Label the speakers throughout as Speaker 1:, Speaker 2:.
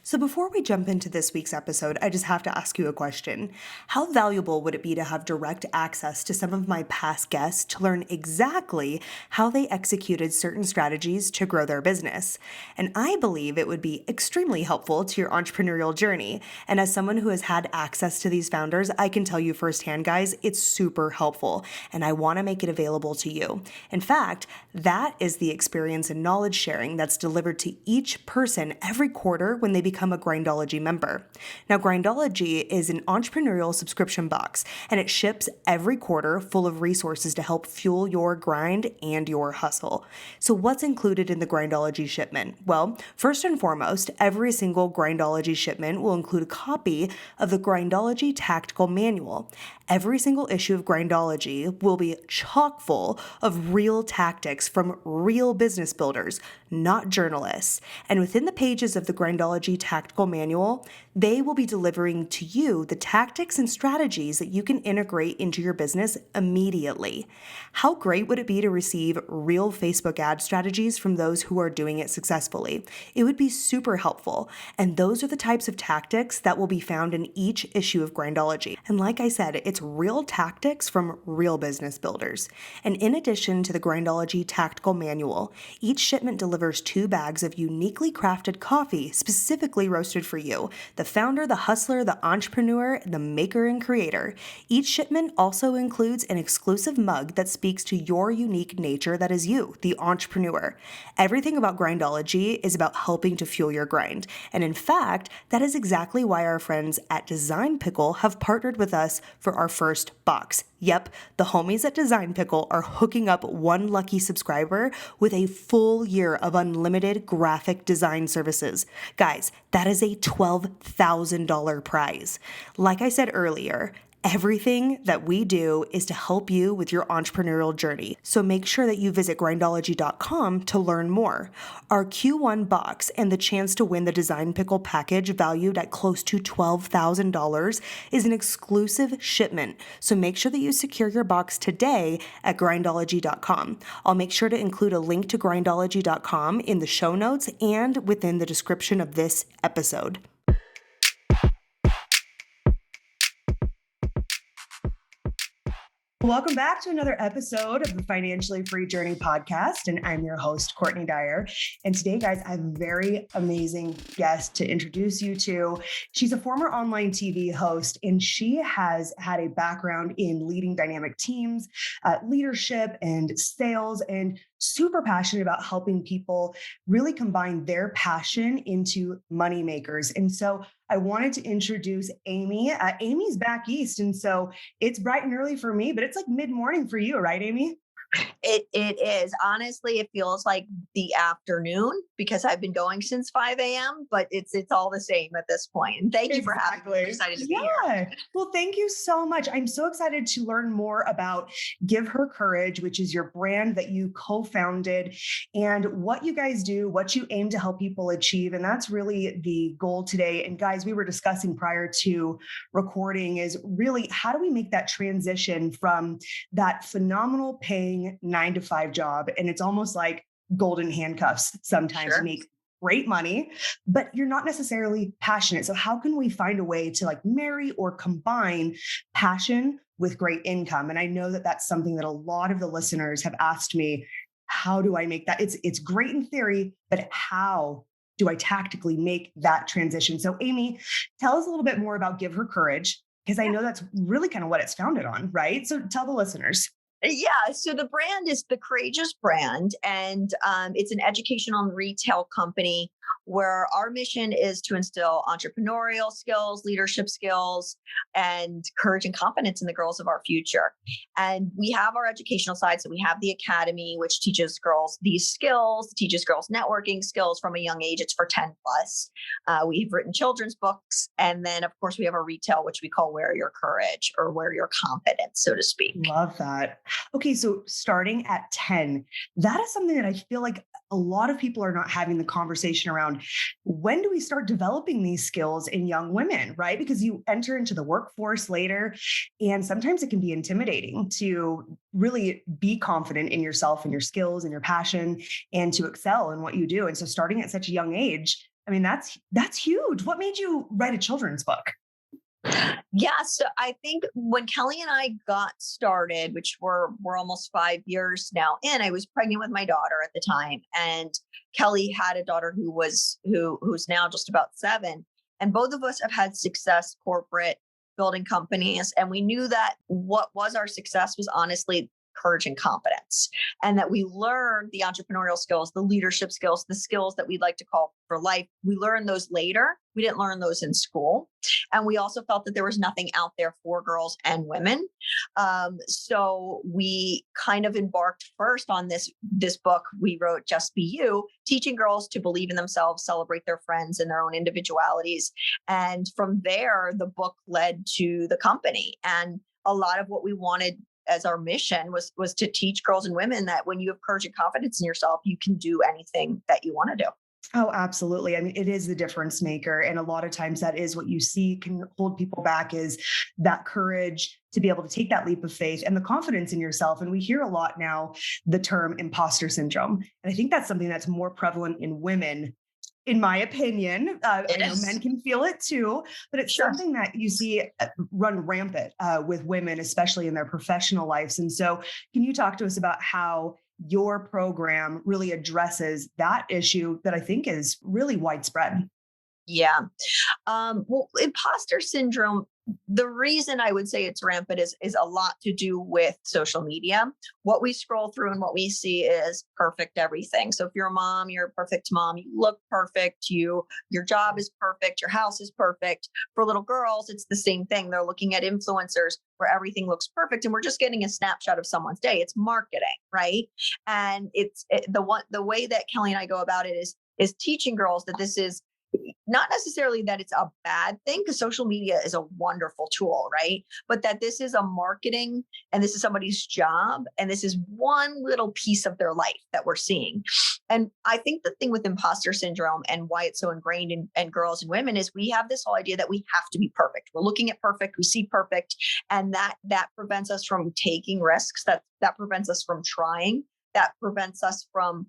Speaker 1: So before we jump into this week's episode, I just have to ask you a question. How valuable would it be to have direct access to some of my past guests to learn exactly how they executed certain strategies to grow their business? And I believe it would be extremely helpful to your entrepreneurial journey. And as someone who has had access to these founders, I can tell you firsthand, guys, it's super helpful. And I want to make it available to you. In fact, that is the experience and knowledge sharing that's delivered to each person every quarter when they become a Grindology member. Now, Grindology is an entrepreneurial subscription box, and it ships every quarter full of resources to help fuel your grind and your hustle. So what's included in the Grindology shipment? Well, first and foremost, every single Grindology shipment will include a copy of the Grindology Tactical Manual. Every single issue of Grindology will be chock full of real tactics from real business builders, not journalists. And within the pages of the Grindology Tactical Manual, they will be delivering to you the tactics and strategies that you can integrate into your business immediately. How great would it be to receive real Facebook ad strategies from those who are doing it successfully? It would be super helpful. And those are the types of tactics that will be found in each issue of Grindology. And like I said, it's real tactics from real business builders. And in addition to the Grindology Tactical Manual, each shipment delivers 2 bags of uniquely crafted coffee specifically roasted for you, the founder, the hustler, the entrepreneur, the maker and creator. Each shipment also includes an exclusive mug that speaks to your unique nature that is you, the entrepreneur. Everything about Grindology is about helping to fuel your grind. And in fact, that is exactly why our friends at Design Pickle have partnered with us for our first box. Yep, the homies at Design Pickle are hooking up one lucky subscriber with a full year of unlimited graphic design services. Guys, that is a $12,000 prize. Like I said earlier, everything that we do is to help you with your entrepreneurial journey. So make sure that you visit grindology.com to learn more. Our Q1 box and the chance to win the Design Pickle package valued at close to $12,000 is an exclusive shipment. So make sure that you secure your box today at grindology.com. I'll make sure to include a link to grindology.com in the show notes and within the description of this episode. Welcome back to another episode of the Financially Free Journey podcast, and I'm your host, Courtney Dyer. And today, guys, I have a very amazing guest to introduce you to. She's a former online TV host, and she has had a background in leading dynamic teams, leadership, and sales, and super passionate about helping people really combine their passion into money makers. And so I wanted to introduce Amy. Amy's back east, and so it's bright and early for me, but it's like mid-morning for you, right, Amy?
Speaker 2: It is. Honestly, it feels like the afternoon because I've been going since 5 a.m., but it's all the same at this point. And thank you for having me. I'm excited to be here.
Speaker 1: Well, thank you so much. I'm so excited to learn more about Give Her Courage, which is your brand that you co-founded, and what you guys do, what you aim to help people achieve. And that's really the goal today. And guys, we were discussing prior to recording is really how do we make that transition from that phenomenal paying 9-to-5 job, and it's almost like golden handcuffs sometimes.
Speaker 2: Sure.
Speaker 1: You make great money, but you're not necessarily passionate. So how can we find a way to like marry or combine passion with great income? And I know that that's something that a lot of the listeners have asked me, how do I make that? It's great in theory, but how do I tactically make that transition? So Amy, tell us a little bit more about Give Her Courage, because I know that's really kind of what it's founded on, right? So tell the listeners.
Speaker 2: Yeah. So the brand is the Courageous brand, and it's an educational and retail company where our mission is to instill entrepreneurial skills, leadership skills, and courage and confidence in the girls of our future. And we have our educational side. So we have the academy, which teaches girls these skills, teaches girls networking skills from a young age. It's for 10 plus. We've written children's books. And then, of course, we have our retail, which we call Wear Your Courage or Wear Your Confidence, so to speak.
Speaker 1: Love that. Okay. So starting at 10, that is something that I feel like a lot of people are not having the conversation around. When do we start developing these skills in young women, right? Because you enter into the workforce later, and sometimes it can be intimidating to really be confident in yourself and your skills and your passion and to excel in what you do. And so starting at such a young age, I mean, that's huge. What made you write a children's book?
Speaker 2: Yeah, so I think when Kelly and I got started, which we're almost 5 years now in, I was pregnant with my daughter at the time, and Kelly had a daughter who's now just about 7, and both of us have had success corporate building companies, and we knew that what was our success was honestly courage and confidence, and that we learned the entrepreneurial skills, the leadership skills, the skills that we'd like to call for life. We learned those later. We didn't learn those in school. And we also felt that there was nothing out there for girls and women. So we kind of embarked first on this book we wrote, Just Be You, teaching girls to believe in themselves, celebrate their friends and their own individualities. And from there, the book led to the company. And a lot of what we wanted as our mission was to teach girls and women that when you have courage and confidence in yourself, you can do anything that you want to do.
Speaker 1: Oh, absolutely. I mean, it is the difference maker. And a lot of times that is what you see can hold people back is that courage to be able to take that leap of faith and the confidence in yourself. And we hear a lot now the term imposter syndrome. And I think that's something that's more prevalent in women. In my opinion, I
Speaker 2: It
Speaker 1: know
Speaker 2: is.
Speaker 1: men can feel it too, but it's
Speaker 2: Sure.
Speaker 1: something that you see run rampant with women, especially in their professional lives. And so, can you talk to us about how your program really addresses that issue that I think is really widespread?
Speaker 2: Yeah. Well, imposter syndrome, the reason I would say it's rampant is a lot to do with social media. What we scroll through and what we see is perfect everything. So if you're a mom, you're a perfect mom, you look perfect, your job is perfect, your house is perfect. For little girls, it's the same thing. They're looking at influencers where everything looks perfect and we're just getting a snapshot of someone's day. It's marketing, right? And the way that Kelly and I go about it is teaching girls that this is not necessarily that it's a bad thing because social media is a wonderful tool, right? But that this is a marketing and this is somebody's job and this is one little piece of their life that we're seeing. And I think the thing with imposter syndrome and why it's so ingrained in girls and women is we have this whole idea that we have to be perfect. We're looking at perfect, we see perfect, and that prevents us from taking risks. That prevents us from trying. That prevents us from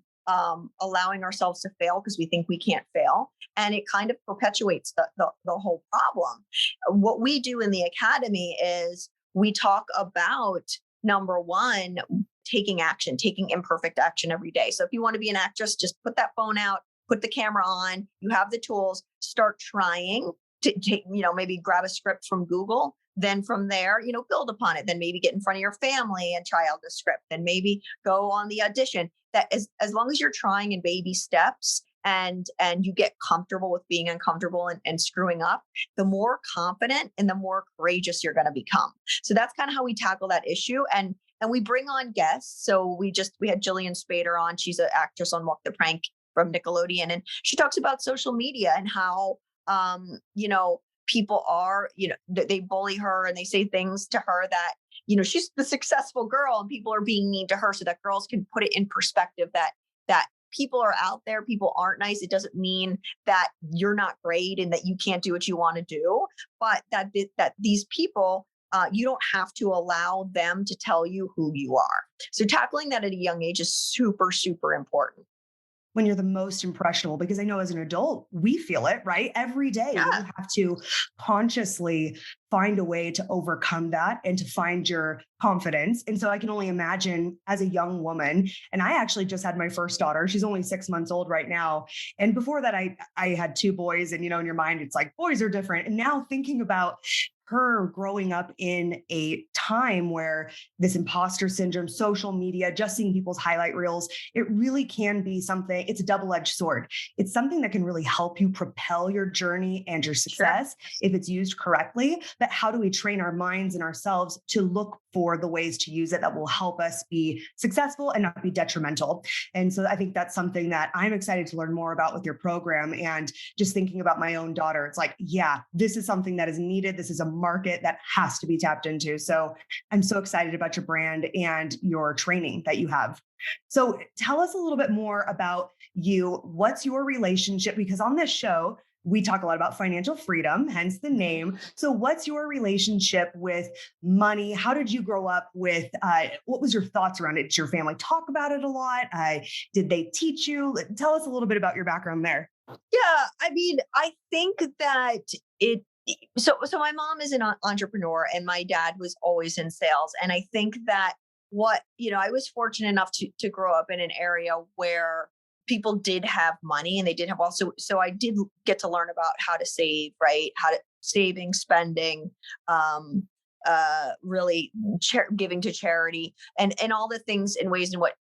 Speaker 2: allowing ourselves to fail because we think we can't fail. And it kind of perpetuates the whole problem. What we do in the academy is we talk about number one, taking action, taking imperfect action every day. So if you want to be an actress, just put that phone out, put the camera on, you have the tools, start trying to take, maybe grab a script from Google. Then from there, build upon it. Then maybe get in front of your family and try out the script. Then maybe go on the audition. That as long as you're trying in baby steps and you get comfortable with being uncomfortable and screwing up, the more confident and the more courageous you're going to become. So that's kind of how we tackle that issue. And we bring on guests. So we had Jillian Spader on. She's an actress on Walk the Prank from Nickelodeon, and she talks about social media and how people are, they bully her and they say things to her that, she's the successful girl and people are being mean to her, so that girls can put it in perspective that people are out there, people aren't nice. It doesn't mean that you're not great and that you can't do what you want to do, but that these people, you don't have to allow them to tell you who you are. So tackling that at a young age is super, super important.
Speaker 1: When you're the most impressionable, because I know as an adult, we feel it, right? Every day you
Speaker 2: Yeah.
Speaker 1: have to consciously find a way to overcome that and to find your confidence. And so I can only imagine as a young woman, and I actually just had my first daughter. She's only 6 months old right now. And before that, I had two boys, and in your mind, it's like boys are different. And now thinking about her growing up in a time where this imposter syndrome, social media, just seeing people's highlight reels, it really can be something, it's a double-edged sword. It's something that can really help you propel your journey and your
Speaker 2: Sure.
Speaker 1: success if it's used correctly. But how do we train our minds and ourselves to look for the ways to use it that will help us be successful and not be detrimental? And so I think that's something that I'm excited to learn more about with your program. And just thinking about my own daughter, it's like, yeah, this is something that is needed. This is a market that has to be tapped into. So I'm so excited about your brand and your training that you have. So tell us a little bit more about you. What's your relationship? Because on this show, we talk a lot about financial freedom, hence the name. So what's your relationship with money? How did you grow up with, what was your thoughts around it? Did your family talk about it a lot? Did they teach you? Tell us a little bit about your background there.
Speaker 2: Yeah, I mean, I think that it so my mom is an entrepreneur and my dad was always in sales. And I think that I was fortunate enough to grow up in an area where people did have money and they did have also, so I did get to learn about how to save, right? How to saving, spending, um really giving to charity, and all the things and ways in what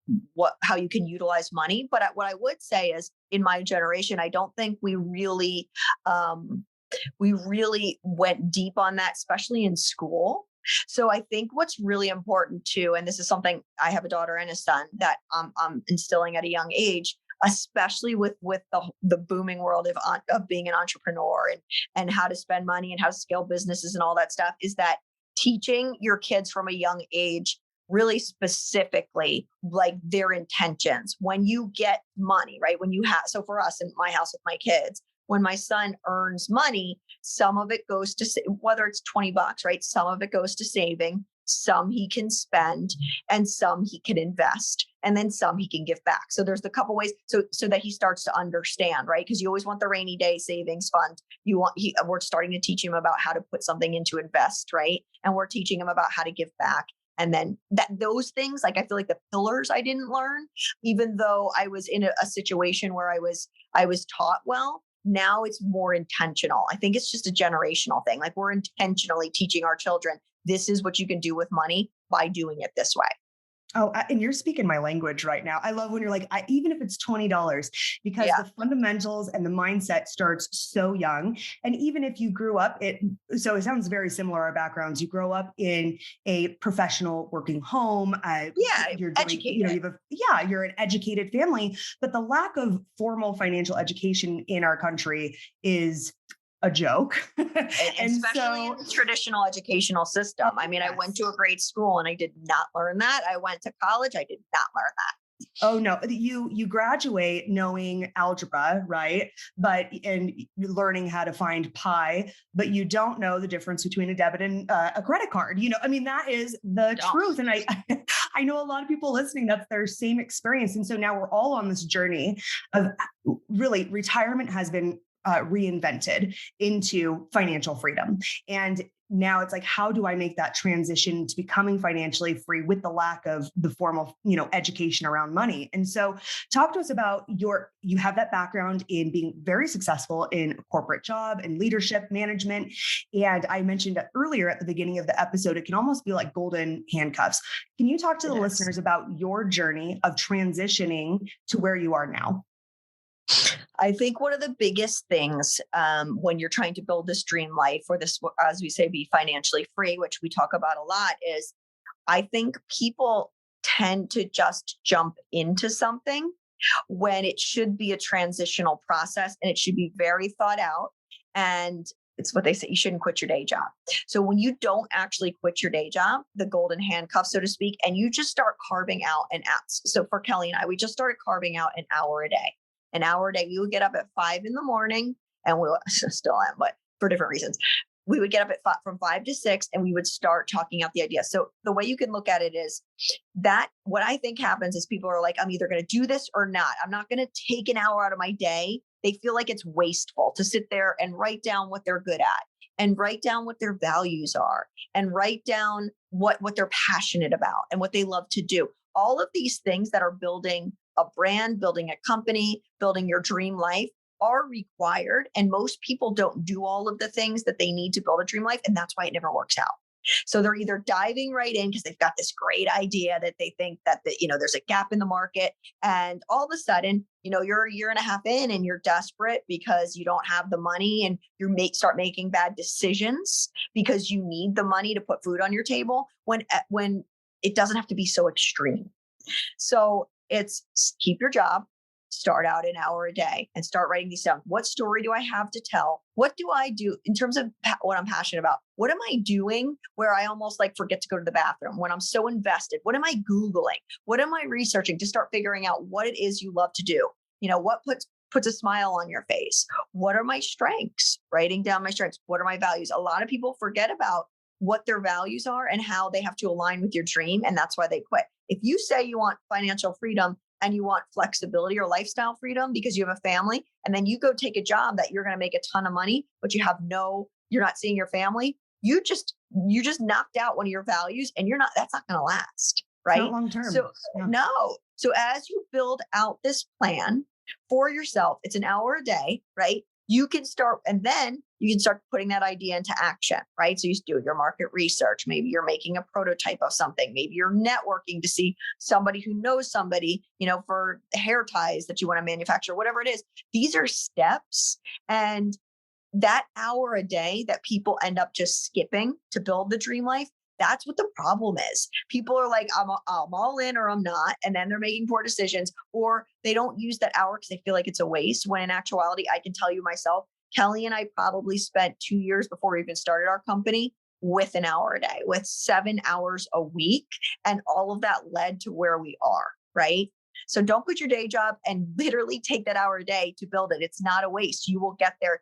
Speaker 2: how you can utilize money. But what I would say is, in my generation, I don't think um we really went deep on that, especially in school. So I think what's really important too, and this is something, I have a daughter and a son that I'm instilling at a young age, especially with the booming world of being an entrepreneur, and how to spend money and how to scale businesses and all that stuff, is that teaching your kids from a young age, really specifically, like their intentions when you get money, right? When you have, so for us in my house with my kids, when my son earns money, some of it goes to, whether it's $20, right? Some of it goes to saving, some he can spend, and some he can invest, and then some he can give back. So there's the couple ways, so that he starts to understand, right? Because you always want the rainy day savings fund. We're starting to teach him about how to put something into invest, right? And we're teaching him about how to give back. And then those things, like, I feel like the pillars I didn't learn, even though I was in a situation where I was taught well. Now it's more intentional. I think it's just a generational thing. Like, we're intentionally teaching our children, this is what you can do with money by doing it this way.
Speaker 1: Oh, and you're speaking my language right now. I love when you're like, even if it's $20, because
Speaker 2: Yeah.
Speaker 1: the fundamentals and the mindset starts so young. And even if you grew up, so it sounds very similar, our backgrounds. You grow up in a professional working home.
Speaker 2: Yeah.
Speaker 1: You're doing,
Speaker 2: Educated.
Speaker 1: you're an educated family, but the lack of formal financial education in our country is a joke.
Speaker 2: And
Speaker 1: And
Speaker 2: especially in
Speaker 1: so,
Speaker 2: the traditional educational system. I mean, I went
Speaker 1: yes.
Speaker 2: to a great school and I did not learn that. I went to college, I did not learn that.
Speaker 1: Oh no, you graduate knowing algebra, right? But and learning how to find pi, but you don't know the difference between a debit and a credit card. I mean, that is the
Speaker 2: Don't.
Speaker 1: truth. And I I know a lot of people listening, that's their same experience. And so now we're all on this journey of, really, retirement has been reinvented into financial freedom. And now it's like, how do I make that transition to becoming financially free with the lack of the formal, education around money? And so talk to us about you have that background in being very successful in a corporate job and leadership management. And I mentioned earlier at the beginning of the episode, it can almost be like golden handcuffs. Can you talk to
Speaker 2: It
Speaker 1: the
Speaker 2: is.
Speaker 1: listeners about your journey of transitioning to where you are now?
Speaker 2: I think one of the biggest things, when you're trying to build this dream life, or this, as we say, be financially free, which we talk about a lot, is I think people tend to just jump into something when it should be a transitional process, and it should be very thought out. And it's what they say, you shouldn't quit your day job. So when you don't actually quit your day job, the golden handcuff, so to speak, and you just start carving out an hour. So for Kelly and I, we just started carving out an hour a day. An hour a day. We would get up at 5 in the morning, and we still am, but for different reasons. We would get up at from 5 to 6, and we would start talking out the idea. So the way you can look at it is that what I think happens is people are like, I'm either going to do this or not. I'm not going to take an hour out of my day. They feel like it's wasteful to sit there and write down what they're good at, and write down what their values are, and write down what they're passionate about and what they love to do. All of these things that are building a brand, building a company, building your dream life are required. And most people don't do all of the things that they need to build a dream life. And that's why it never works out. So they're either diving right in because they've got this great idea that they think that there's a gap in the market. And all of a sudden, you're a year and a half in and you're desperate because you don't have the money, and start making bad decisions because you need the money to put food on your table, when it doesn't have to be so extreme. So it's keep your job, start out an hour a day, and start writing these down. What story do I have to tell? What do I do in terms of what I'm passionate about? What am I doing where I almost like forget to go to the bathroom when I'm so invested? What am I Googling? What am I researching to start figuring out what it is you love to do? What puts a smile on your face? What are my strengths? Writing down my strengths. What are my values? A lot of people forget about what their values are and how they have to align with your dream. And that's why they quit. If you say you want financial freedom, and you want flexibility or lifestyle freedom because you have a family, and then you go take a job that you're going to make a ton of money, but you're not seeing your family, you just knocked out one of your values, and that's not going to last,
Speaker 1: It's not
Speaker 2: right?
Speaker 1: long term.
Speaker 2: So
Speaker 1: Yeah.
Speaker 2: no. So as you build out this plan for yourself, it's an hour a day, right? You can start, and then you can start putting that idea into action, right? So you do your market research. Maybe you're making a prototype of something. Maybe you're networking to see somebody who knows somebody, for hair ties that you want to manufacture, whatever it is. These are steps. And that hour a day that people end up just skipping to build the dream life, that's what the problem is. People are like, I'm all in or I'm not. And then they're making poor decisions, or they don't use that hour because they feel like it's a waste. When in actuality, I can tell you myself, Kelly and I probably spent 2 years before we even started our company with an hour a day, with 7 hours a week. And all of that led to where we are, right? So don't quit your day job and literally take that hour a day to build it. It's not a waste. You will get there.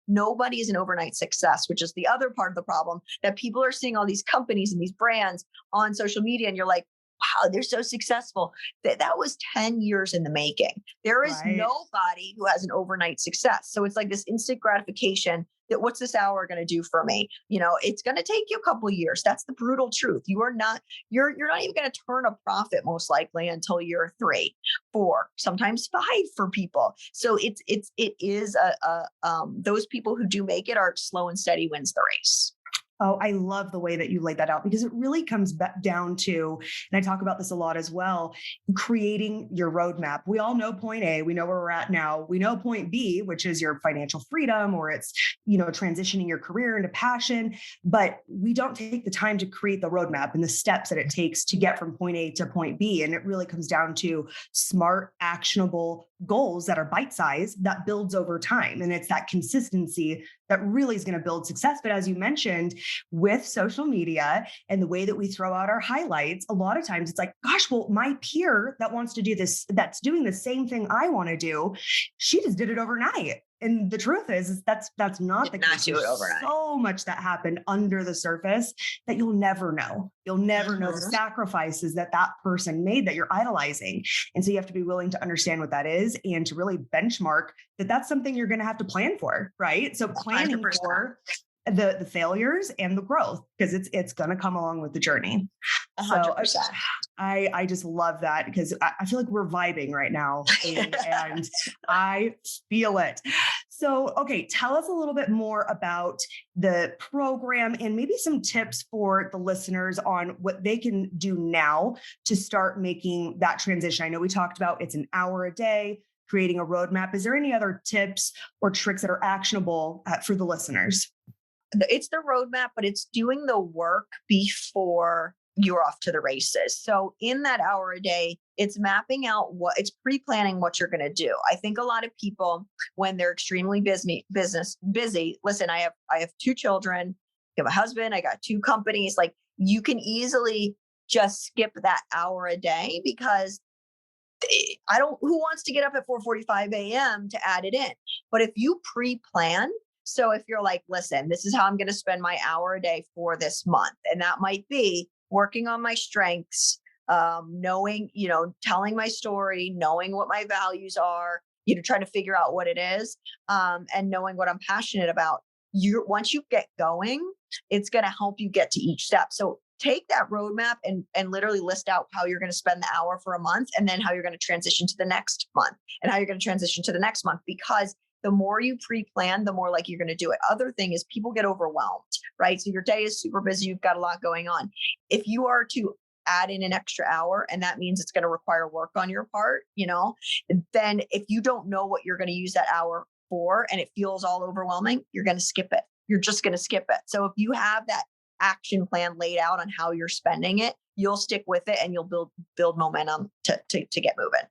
Speaker 2: Nobody is an overnight success, which is the other part of the problem, that people are seeing all these companies and these brands on social media. And you're like, wow, they're so successful. That was 10 years in the making. There is
Speaker 1: Right.
Speaker 2: nobody who has an overnight success. So it's like this instant gratification that what's this hour going to do for me? It's going to take you a couple of years. That's the brutal truth. You're not even going to turn a profit most likely until year 3, 4, sometimes 5 for people. So it is those people who do make it are slow and steady wins the race.
Speaker 1: Oh, I love the way that you laid that out, because it really comes back down to, and I talk about this a lot as well, creating your roadmap. We all know point A, we know where we're at now. We know point B, which is your financial freedom, or it's, transitioning your career into passion, but we don't take the time to create the roadmap and the steps that it takes to get from point A to point B. And it really comes down to smart, actionable goals that are bite-sized, that builds over time. And it's that consistency that really is going to build success. But as you mentioned, with social media and the way that we throw out our highlights, a lot of times it's like, gosh, well, my peer that wants to do this, that's doing the same thing I want to do, she just did it overnight. And the truth is that's not the
Speaker 2: Did not
Speaker 1: case.
Speaker 2: do it
Speaker 1: There's
Speaker 2: overnight.
Speaker 1: so much that happened under the surface that you'll never know. You'll never know the
Speaker 2: Mhm.
Speaker 1: sacrifices that person made that you're idolizing. And so you have to be willing to understand what that is and to really benchmark that that's something you're going to have to plan for, right? So planning
Speaker 2: 100%.
Speaker 1: for the failures and the growth, because it's going to come along with the journey. So
Speaker 2: 100%.
Speaker 1: I just love that, because I feel like we're vibing right now, Amy, and I feel it. So, okay, tell us a little bit more about the program and maybe some tips for the listeners on what they can do now to start making that transition. I know we talked about it's an hour a day, creating a roadmap. Is there any other tips or tricks that are actionable for the listeners?
Speaker 2: It's the roadmap, but it's doing the work before you're off to the races. So in that hour a day, it's mapping out it's pre-planning what you're going to do. I think a lot of people, when they're extremely busy, listen, I have 2 children, I have a husband, I got 2 companies. Like, you can easily just skip that hour a day, because who wants to get up at 4:45 a.m. to add it in? But if you pre-plan, so if you're like, listen, this is how I'm going to spend my hour a day for this month, and that might be working on my strengths, knowing, telling my story, knowing what my values are, trying to figure out what it is, and knowing what I'm passionate about. Once you get going, it's going to help you get to each step. So take that roadmap and literally list out how you're going to spend the hour for a month, and then how you're going to transition to the next month, and how you're going to transition to the next month, because the more you pre-plan, the more likely you're going to do it. Other thing is, people get overwhelmed, right? So your day is super busy. You've got a lot going on. If you are to add in an extra hour, and that means it's going to require work on your part, then if you don't know what you're going to use that hour for, and it feels all overwhelming, you're going to skip it. You're just going to skip it. So if you have that action plan laid out on how you're spending it, you'll stick with it, and you'll build momentum to get moving.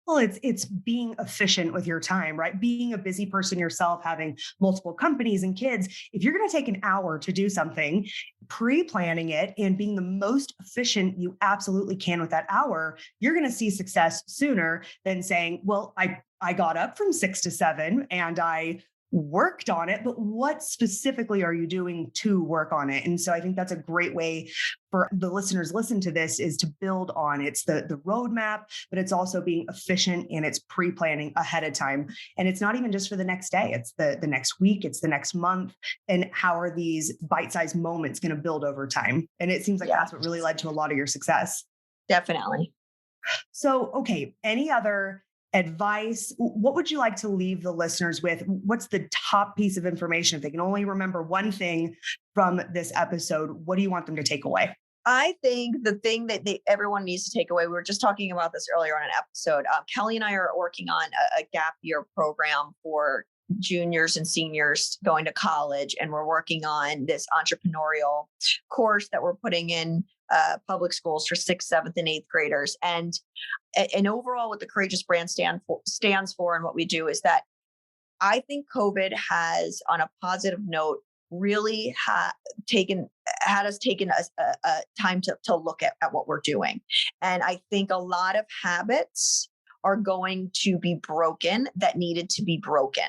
Speaker 1: Well, it's being efficient with your time, right? Being a busy person yourself, having multiple companies and kids. If you're going to take an hour to do something, pre-planning it and being the most efficient you absolutely can with that hour, you're going to see success sooner than saying, well, I got up from 6 to 7 and I worked on it, but what specifically are you doing to work on it? And so I think that's a great way for the listeners listen to this is to build on. It's the roadmap, but it's also being efficient and it's pre-planning ahead of time. And it's not even just for the next day, it's the next week, it's the next month. And how are these bite-sized moments going to build over time? And it seems like
Speaker 2: Yeah,
Speaker 1: that's what really led to a lot of your success.
Speaker 2: definitely.
Speaker 1: So, okay, any other advice? What would you like to leave the listeners with? What's the top piece of information? If they can only remember one thing from this episode, what do you want them to take away?
Speaker 2: I think the thing that everyone needs to take away, we were just talking about this earlier on an episode. Kelly and I are working on a gap year program for juniors and seniors going to college. And we're working on this entrepreneurial course that we're putting in public schools for sixth, seventh, and eighth graders. And overall, what the Courageous Brand stands for and what we do is that I think COVID has, on a positive note, really had us taken a time to look at what we're doing. And I think a lot of habits are going to be broken that needed to be broken.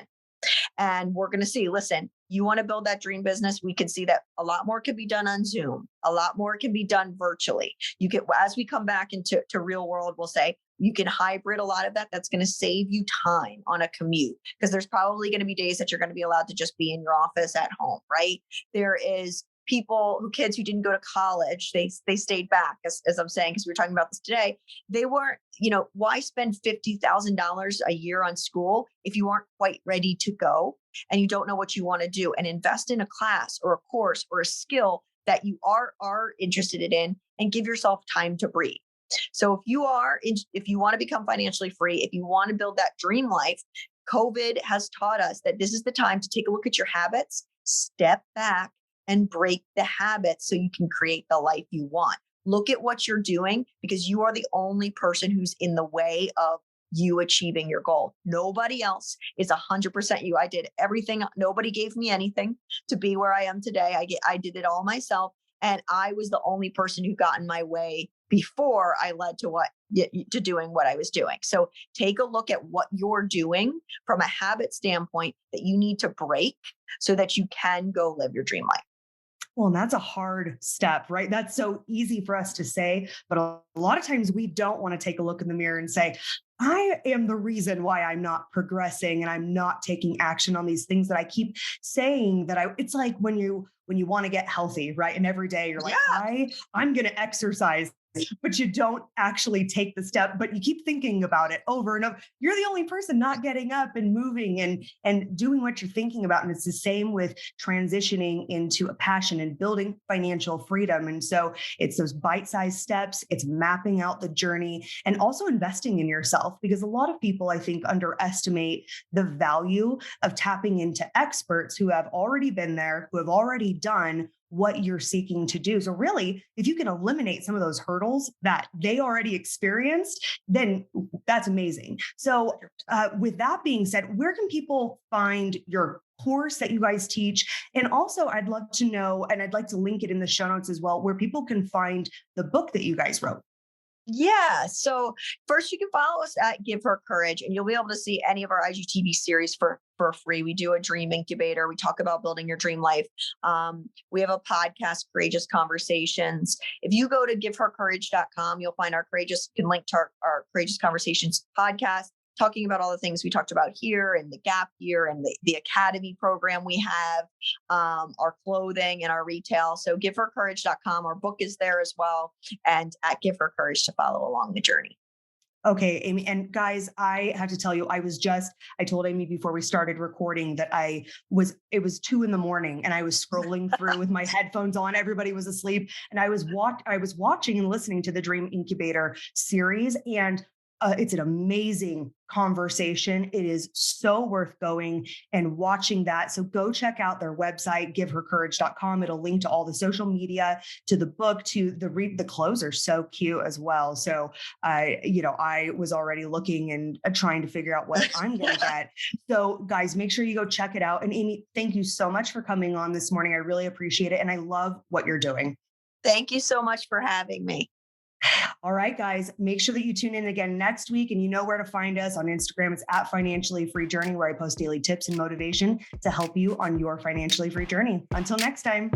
Speaker 2: And we're going to see, listen, you want to build that dream business. We can see that a lot more can be done on Zoom. A lot more can be done virtually. You can, as we come back into real world, we'll say you can hybrid a lot of that. That's going to save you time on a commute because there's probably going to be days that you're going to be allowed to just be in your office at home, right? There is kids who didn't go to college, they stayed back, as I'm saying, because we were talking about this today. They weren't, why spend $50,000 a year on school if you aren't quite ready to go and you don't know what you want to do, and invest in a class or a course or a skill that you are interested in, and give yourself time to breathe. So if you want to become financially free, if you want to build that dream life, COVID has taught us that this is the time to take a look at your habits, step back, and break the habits so you can create the life you want. Look at what you're doing because you are the only person who's in the way of you achieving your goal. Nobody else is 100% you. I did everything. Nobody gave me anything to be where I am today. I did it all myself. And I was the only person who got in my way before I led to doing what I was doing. So take a look at what you're doing from a habit standpoint that you need to break so that you can go live your dream life.
Speaker 1: Well, and that's a hard step, right? That's so easy for us to say, but a lot of times we don't want to take a look in the mirror and say, I am the reason why I'm not progressing and I'm not taking action on these things that I keep saying it's like when you want to get healthy, right? And every day you're like,
Speaker 2: Yeah.
Speaker 1: I'm going to exercise, but you don't actually take the step, but you keep thinking about it over and over. You're the only person not getting up and moving and doing what you're thinking about. And it's the same with transitioning into a passion and building financial freedom. And so it's those bite-sized steps, it's mapping out the journey and also investing in yourself, because a lot of people, I think, underestimate the value of tapping into experts who have already been there, who have already done what you're seeking to do. So really, if you can eliminate some of those hurdles that they already experienced, then that's amazing. So with that being said, where can people find your course that you guys teach? And also I'd love to know, and I'd like to link it in the show notes as well, where people can find the book that you guys wrote.
Speaker 2: Yeah. So first, you can follow us at Give Her Courage, and you'll be able to see any of our IGTV series for free. We do a dream incubator. We talk about building your dream life. We have a podcast, Courageous Conversations. If you go to givehercourage.com, you'll find you can link to our Courageous Conversations podcast, talking about all the things we talked about here and the gap year and the academy program we have, our clothing and our retail. So givehercourage.com, our book is there as well, and at Give Her Courage to follow along the journey.
Speaker 1: Okay, Amy. And guys, I have to tell you, I told Amy before we started recording that it was 2 a.m. and I was scrolling through with my headphones on. Everybody was asleep. And I was watching and listening to the Dream Incubator series. And it's an amazing conversation. It is so worth going and watching that. So go check out their website, givehercourage.com. It'll link to all the social media, to the book, to the clothes are so cute as well. So I was already looking and trying to figure out what I'm going to get. So guys, make sure you go check it out. And Amy, thank you so much for coming on this morning. I really appreciate it. And I love what you're doing.
Speaker 2: Thank you so much for having me.
Speaker 1: All right, guys, make sure that you tune in again next week, and you know where to find us on Instagram. It's at Financially Free Journey, where I post daily tips and motivation to help you on your financially free journey. Until next time.